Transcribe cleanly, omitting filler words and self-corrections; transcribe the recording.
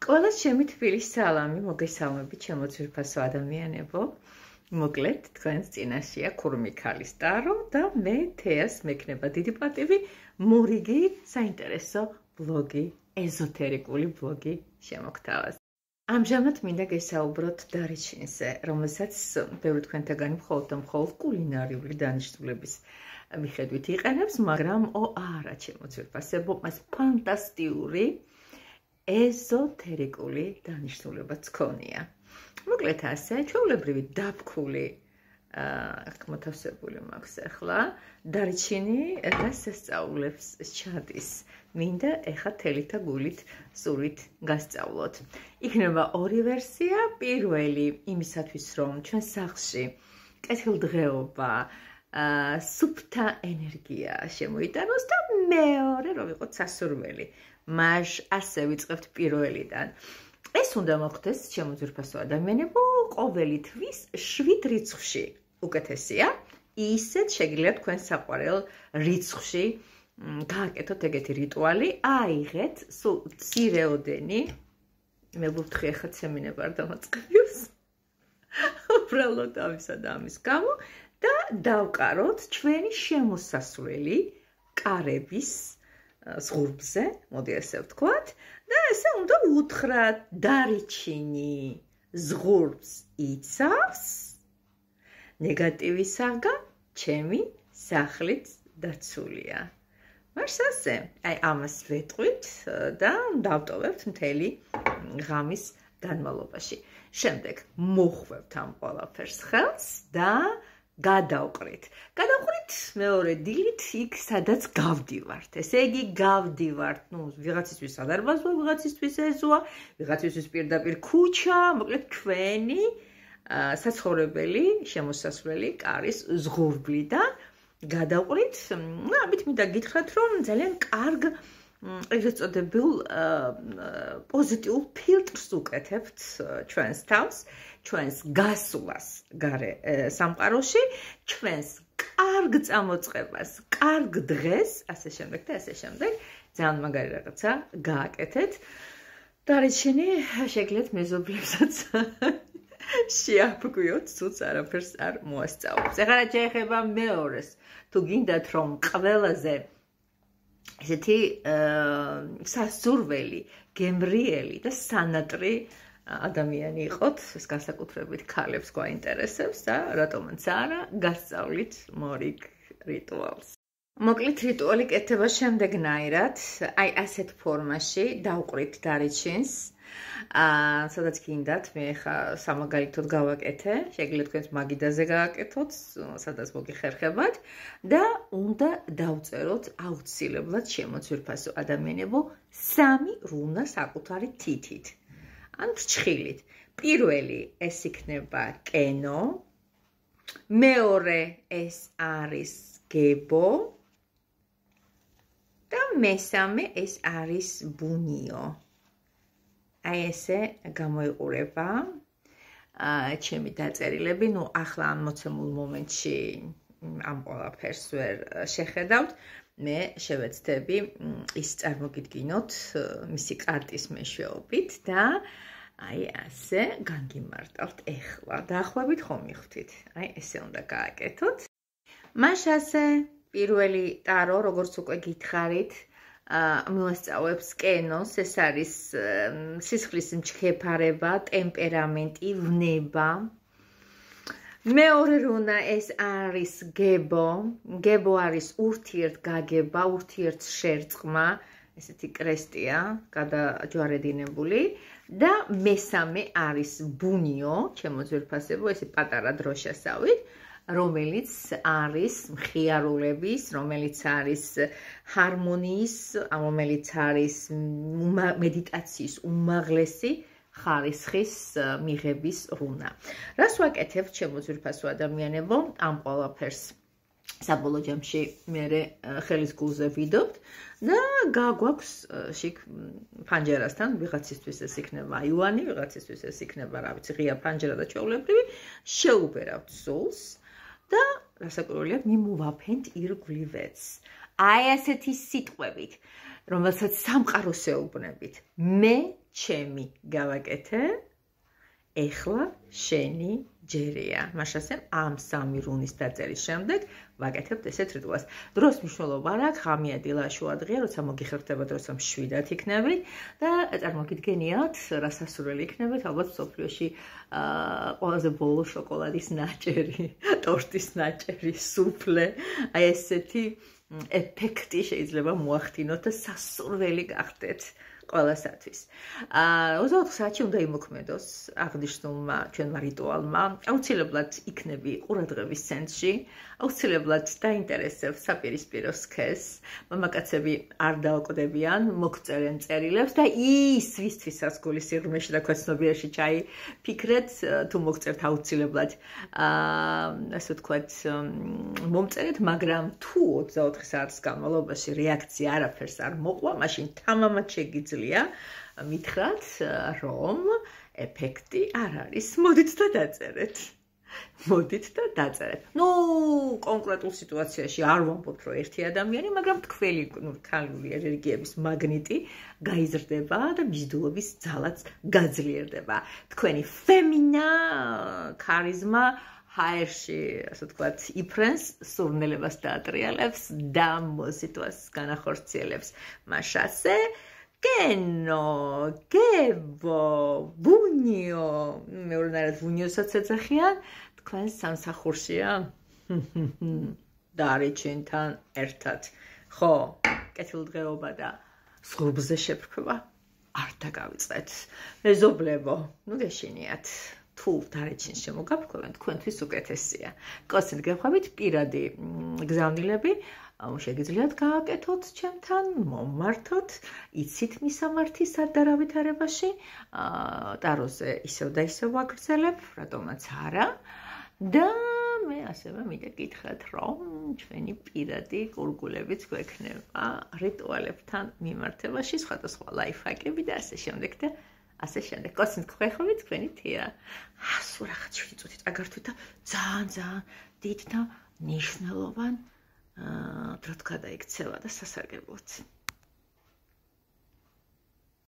Ყველას ჩემი თბილი სალამი, მოგესალმებით ჩემო ძვირფასო ადამიანებო. Მოკლედ, თქვენს წინაშეა ქურმი ქალის ტარო და მე თეას მექნება დიდი პატივი მორიგი საინტერესო ბლოგი, ეზოთერიკული ბლოგი შემოგთავაზ. ამჟამად მინდა გესაუბროთ დარიჩინზე, რომელსაც ბევრი თქვენთაგანი მხოლოდ და მხოლოდ კულინარიული დანიშნულების მიხედვით იყენებს, მაგრამ არა ჩემო ძვირფასებო, მას ფანტასტიკური ეზოთერიკული დანიშნულებაც ჰქონია. მოკლედ ასე, ჩვეულებრივი დაფქული მოთავსებული მაქვს ახლა, დარიჩინი გასასწავლებს ჩადის. მინდა ეხა თელით და გულით სურვით გასწავლოთ. იქნება ორი ვერსია, პირველი იმისათვის, რომ ჩვენ სახლში კეთილდღეობა, სუფთა ენერგია შემოიტანოს და მეორე რომ იყოს სასურველი. მას ასე ვიწყებთ პირველიდან. ეს უნდა მოხდეს ჩემო ძვირფასო ადამიანებო, ყოველი თვის 7 რიცხვში. უკეთესია, ისეთ შეგიძლიათ თქვენ საყვარელ რიცხვში გააკეთოთ ეგეთი რიტუალი, აიღეთ სულ მცირეოდენი, მე ვფრთხი ახლა ცემინება არ დამაწყებს. უბრალოდ ამისა და ამის გამო და დავყაროთ ჩვენი შემოსასვლელი კარების ზღურბზე, მოდი ასე ვთქვათ, და ესე უნდა უთხრათ დარიჩინი ზღურბს იცავს ნეგატივისაგან ჩემი სახლით დაცულია. მას ასე, აი ამას ვეტყვით და დავტოვებთ მთელი ღამის განმავლობაში. შემდეგ მოხვევთ ამ ყველაფერს ხელს და გადავყრით. გადავყრით მეორე დილით იქ, სადაც გავდივართ. ესე იგი, გავდივართ, ვიღაცისთვის სადარბაზოა, ვიღაცისთვის ეზოა, ვიღაცისთვის პირდაპირ ქუჩა, მოკლედ ჩვენი საცხოვრებელი შემოსასვლელი კარის ზღურბლიდან გადავყრით. ამით მინდა გითხრათ, რომ ძალიან კარგ ეგრეთ წოდებულ პოზიტიურ ფილტრს უკეთებთ ჩვენს თავს, ჩვენს გასვლას გარე სამყაროში, ჩვენს კარგ წამოწყებას, კარგ დღეს, ასე შემდეგ და ასე შემდეგ. ძალიან მაგარი რაღაცა გააკეთეთ. დარიჩინი შეგიძლიათ მეზობლებსაც შეაფგვიოთ, სულს არაფერს არ მოასწავლებს. ეხლა რა შეეხება მეორეს, თუ გინდათ რომ ყველაზე ესეთი სასურველი, გემრიელი და სანატრი ადამიანი იყოთ, ეს განსაკუთრებით ქალებს გვაინტერესებს და რატომაც არა, გასწავლით მორიგ რიტუალს. მოკლედ რიტუალი კეთდება შემდეგნაირად, აი ასეთ ფორმაში დავყრით დარიჩინს, სადაც გინდათ, მე ხა სამაგალითოდ გავაკეთე, შეგიძლიათ თქვენს მაგიდაზე გააკეთოთ, სადაც მოგიხერხებათ და უნდა დავწეროთ აუცილებლად ჩემო ძვირფასო ადამიანებო 3 რუნა საკუთარი თითით. ან ფრჩხილით. პირველი ეს იქნება კენო, მეორე ეს არის გებო და მესამე ეს არის ბუნიო. აი ესე გამოიყურება ჩემი დაწერილები, ახლა ამ მოცემულ მომენტში ამ ყველაფერს ვერ შეხედავთ, მე შევეცდები ის წარმოგიდგინოთ მისი კარტის მეშვეობით და აი ასე განგიმარტავთ ეხლა. დაახლოებით ხომ მიხვდით. აი ესე უნდა გააკეთოთ. მას ასე პირველი ტარო, როგორც უკვე გითხარით, მოასწავებს კენოს, ეს არის სისხლის მჩქეფარება, ტემპერამენტი, ვნება. მეორე რუნა ეს არის გებო. გებო არის ურთიერთგაგება, ურთიერთშერწყმა, ესეთი კრესტია, გადაჯვარედინებული და მესამე არის ბუნიო, ჩემო ძვირფასებო, ესე პატარა დროშასავით, რომელიც არის მხიარულების, რომელიც არის ჰარმონიის, რომელიც არის მედიტაციის უმაღლესი ხარისხის მიღების რუნა. რას ვაკეთებთ ჩემო ძვირფასო ადამიანებო, ამ ყველაფერს საბოლოო ჯამში მე ხელის გულზე ვიდობთ და გაგვაქვს შიგ ფანჯერასთან, ვიღაცისთვის ეს იქნება აიუანი, ვიღაცისთვის ეს იქნება რა ვიცი, ღია ფანჯერა და ჩვეულებრივი, შეუბერავთ სულს და რასაკვირველია მიმოვაფენთ ირგვლივებს. აი ასეთი სიტყვებით, რომელსაც სამყაროს ეუბნებით. მე ჩემი გავაკეთე, ეხლა შენი ჯერია. მაშასემ ამ 3 რუნის დაწერის შემდეგ ვაკეთებთ ესეთ რიტუალს. დროს მნიშვნელობა არ აქვს, ღამეა დილა შუა დღეა, როცა მოგიხერხდებათ, როცა მშვიდად იქნებით და წარმოგიდგენიათ, რა სასურველი იქნებით, ალბათ სოფლიოში ყველაზე ბოლო შოკოლადის ნაჭერი, ტორტის ნაჭერი, სუფლე, აი ესეთი ეფექტი შეიძლება მოახდინოთ და სასურველი გახდეთ. ყველასათვის. 24 საათში უნდა იმოქმედოს აღნიშნულმა ჩვენმა რიტუალმა. აუცილებლად იქნები ყურადღების ცენტრში, აუცილებლად დაინტერესებს საპირისპირო სქესს. მამაკაცები არ დააკვდებიან, მოგწერენ წერილებს და ის ვისთვისაც გულის სიღრმეში და ქვეცნობიერში ჩაიფიქრეთ, თუ მოგწერთ აუცილებლად ასე ვთქვათ, მომწერეთ, მაგრამ თუ 24 საათის განმავლობაში რეაქცია არაფერს არ მოყვა, მაშინ თამამად შეგიძლია მითხრათ, რომ ეფექტი არ არის. მოდით და დაწერეთ. მოდით და დაწერეთ. ნუ, კონკრეტულ სიტუაციაში არ ვამბობთ, რომ ერთი ადამიანი, მაგრამ თქვენი ქალური ენერგიების მაგნიტი გაიზრდება და მიზიდულობის ძალაც გაძლიერდება. თქვენი ფემინა, ქარიზმა ჰაერში, ასე ვთქვათ, იფრენს, სურნელებას დაატრიალებს და სიტუაციას განახორციელებს. მაშასე Geno, Gebo, Bunio, მეურნეად ბუნიოსაც ეძახიან, თქვენ სამსახურშია და არიჩინთან ერთად. ხო, კეთილდღეობა და სხურბზე შეფრქვა არ დაგავიწყეთ. მეზობლებო, ნუ გეშინიათ. თუ დარეჩინს შემოგაფრქვევენ, თქვენთვის უკეთესია. კოსით გეხვევით პირადი გზავნილები, შეგიძლიათ გააკეთოთ ჩემთან, მომმართოთ, იცით მისამართი სად და რა ვითარებაში, ტაროზე ისევ და ისევ ვაგრძელებ, რატომაც არა. და მე ასევე მინდა გითხრათ, რომ ჩვენი პირადი გულგულებიც გვექნება რიტუალებთან მიმართებაში, სხვადასხვა ლაიფჰაკები და ასე შემდეგ და ასე შემდეგ. კოსით გხვეხოვით თქვენი თია. სულ რაღაც 7 წუთით აგართვით და ძალიან დიდ და მნიშვნელოვან დროდ გადაიქცევა და სასარგებლოც.